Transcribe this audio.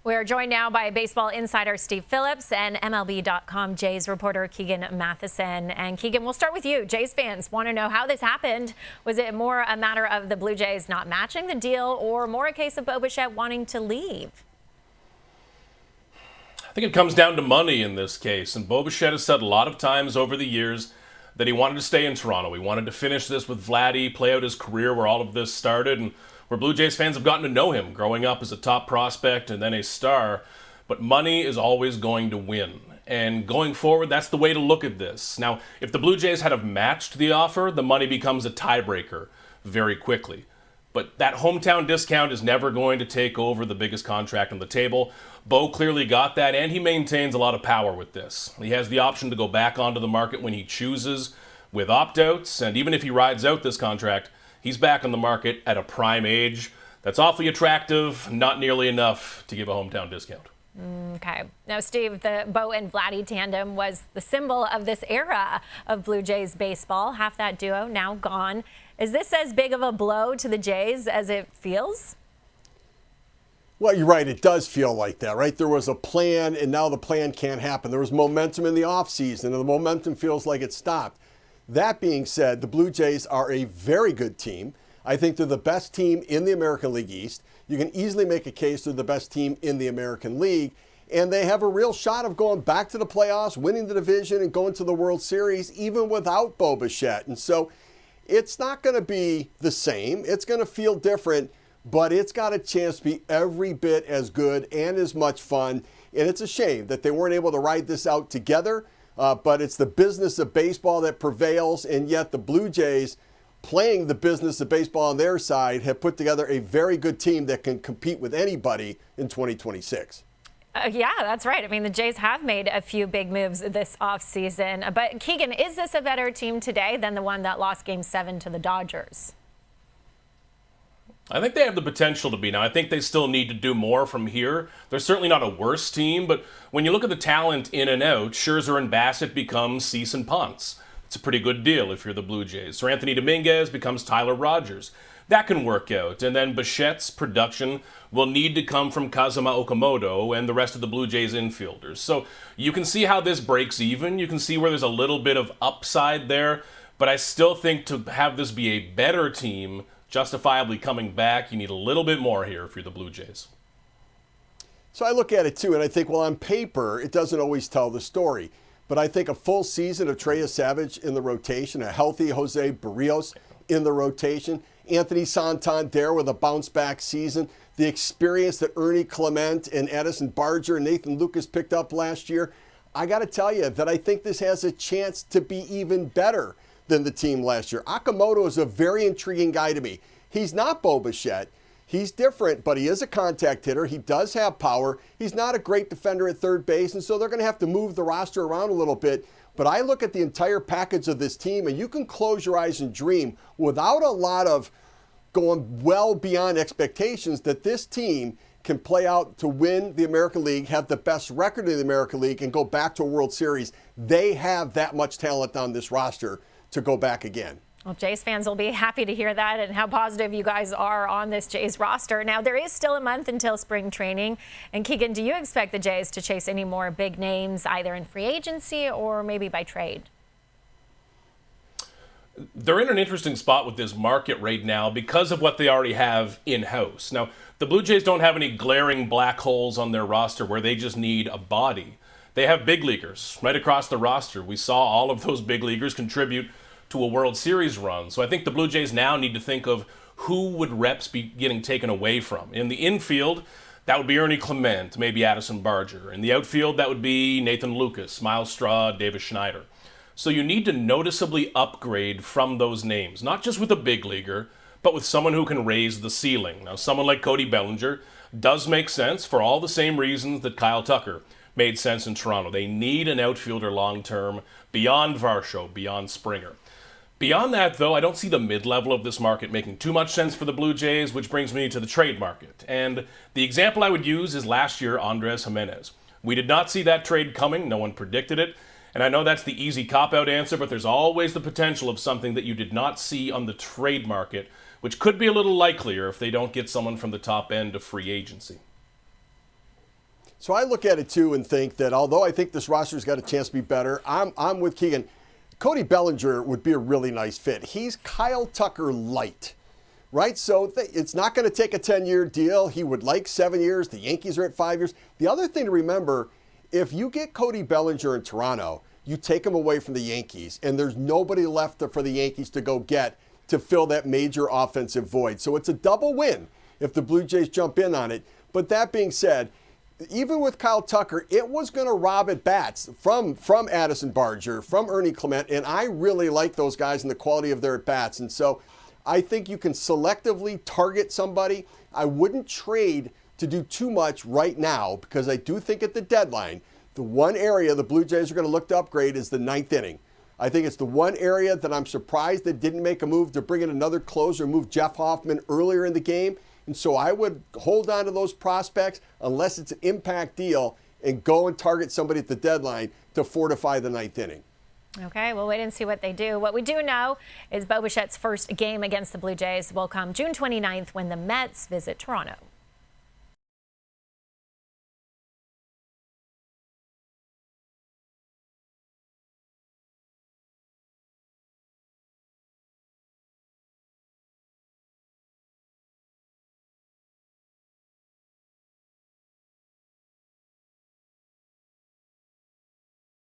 We are joined now by baseball insider Steve Phillips and MLB.com Jays reporter Keegan Matheson. And Keegan, we'll start with you. Jays fans want to know how this happened. Was it more a matter of the Blue Jays not matching the deal, or more a case of Bo Bichette wanting to leave? I think it comes down to money in this case. And Bo Bichette has said a lot of times over the years that he wanted to stay in Toronto. He wanted to finish this with Vladdy, play out his career where all of this started, and where Blue Jays fans have gotten to know him, growing up as a top prospect and then a star. But money is always going to win. And going forward, that's the way to look at this. Now, if the Blue Jays had have matched the offer, the money becomes a tiebreaker very quickly. But that hometown discount is never going to take over the biggest contract on the table. Bo clearly got that, and he maintains a lot of power with this. He has the option to go back onto the market when he chooses with opt-outs, and even if he rides out this contract, he's back on the market at a prime age. That's awfully attractive, not nearly enough to give a hometown discount. Okay. Now, Steve, the Bo and Vladdy tandem was the symbol of this era of Blue Jays baseball. Half that duo now gone. Is this as big of a blow to the Jays as it feels? Well, you're right. It does feel like that, right? There was a plan, and now the plan can't happen. There was momentum in the offseason, and the momentum feels like it stopped. That being said, the Blue Jays are a very good team. I think they're the best team in the American League East. You can easily make a case they're the best team in the American League, and they have a real shot of going back to the playoffs, winning the division, and going to the World Series, even without Bo Bichette. And so it's not going to be the same. It's going to feel different, but it's got a chance to be every bit as good and as much fun. And it's a shame that they weren't able to ride this out together, but it's the business of baseball that prevails, and yet the Blue Jays, playing the business of baseball on their side, have put together a very good team that can compete with anybody in 2026. Yeah, that's right. I mean, the Jays have made a few big moves this offseason. But, Keegan, is this a better team today than the one that lost Game 7 to the Dodgers? I think they have the potential to be. Now, I think they still need to do more from here. They're certainly not a worse team, but when you look at the talent in and out, Scherzer and Bassett become Cease and Ponce. It's a pretty good deal if you're the Blue Jays. So Anthony Dominguez becomes Tyler Rogers. That can work out. And then Bichette's production will need to come from Kazuma Okamoto and the rest of the Blue Jays infielders. So you can see how this breaks even. You can see where there's a little bit of upside there. But I still think to have this be a better team, justifiably coming back, you need a little bit more here if you're the Blue Jays. So I look at it too, and I think, well, on paper, it doesn't always tell the story. But I think a full season of Trey Savage in the rotation, a healthy Jose Barrios in the rotation, Anthony Santander with a bounce-back season, the experience that Ernie Clement and Edison Barger and Nathan Lucas picked up last year, I got to tell you that I think this has a chance to be even better than the team last year. Okamoto is a very intriguing guy to me. He's not Bo Bichette. He's different, but he is a contact hitter. He does have power. He's not a great defender at third base, and so they're going to have to move the roster around a little bit. But I look at the entire package of this team, and you can close your eyes and dream without a lot of going well beyond expectations that this team can play out to win the American League, have the best record in the American League, and go back to a World Series. They have that much talent on this roster to go back again. Well, Jays fans will be happy to hear that and how positive you guys are on this Jays roster. Now, there is still a month until spring training. And, Keegan, do you expect the Jays to chase any more big names, either in free agency or maybe by trade? They're in an interesting spot with this market right now because of what they already have in-house. Now, the Blue Jays don't have any glaring black holes on their roster where they just need a body. They have big leaguers right across the roster. We saw all of those big leaguers contribute to a World Series run. So I think the Blue Jays now need to think of who would reps be getting taken away from. In the infield, that would be Ernie Clement, maybe Addison Barger. In the outfield, that would be Nathan Lucas, Miles Straw, Davis Schneider. So you need to noticeably upgrade from those names, not just with a big leaguer, but with someone who can raise the ceiling. Now, someone like Cody Bellinger does make sense for all the same reasons that Kyle Tucker made sense in Toronto. They need an outfielder long-term beyond Varsho, beyond Springer. Beyond that, though, I don't see the mid-level of this market making too much sense for the Blue Jays, which brings me to the trade market. And the example I would use is last year, Andres Gimenez. We did not see that trade coming. No one predicted it. And I know that's the easy cop-out answer, but there's always the potential of something that you did not see on the trade market, which could be a little likelier if they don't get someone from the top end of free agency. So I look at it too and think that although I think this roster's got a chance to be better, I'm with Keegan. Cody Bellinger would be a really nice fit. He's Kyle Tucker light, right? So it's not going to take a 10-year deal. He would like 7 years. The Yankees are at 5 years. The other thing to remember, if you get Cody Bellinger in Toronto, you take him away from the Yankees, and there's nobody left for the Yankees to go get to fill that major offensive void. So it's a double win if the Blue Jays jump in on it. But that being said, even with Kyle Tucker, it was going to rob at bats from Addison Barger, from Ernie Clement, and I really like those guys and the quality of their at bats. And so I think you can selectively target somebody. I wouldn't trade to do too much right now because I do think at the deadline, the one area the Blue Jays are going to look to upgrade is the 9th inning. I think it's the one area that I'm surprised they didn't make a move to bring in another closer, move Jeff Hoffman earlier in the game. And so I would hold on to those prospects unless it's an impact deal and go and target somebody at the deadline to fortify the 9th inning. Okay, we'll wait and see what they do. What we do know is Bo Bichette's first game against the Blue Jays will come June 29th when the Mets visit Toronto.